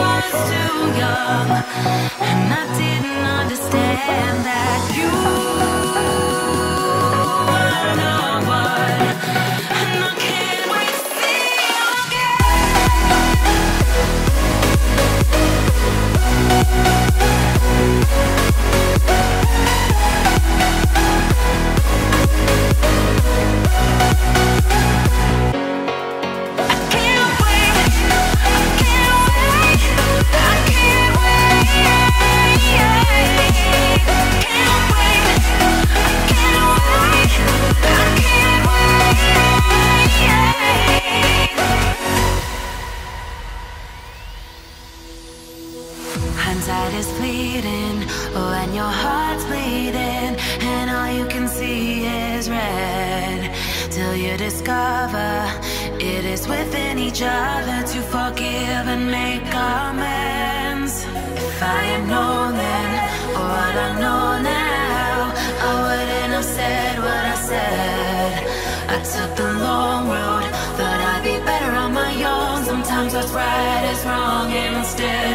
was too young, and I didn't understand that you were no one, and I can't wait to see you hindsight is fleeting when your heart's bleeding and all you can see is red, till you discover it is within each other to forgive and make amends. If I had known then what I know now, I wouldn't have said what I said. I took the long road, thought I'd be better on my own. Sometimes what's right is wrong, and instead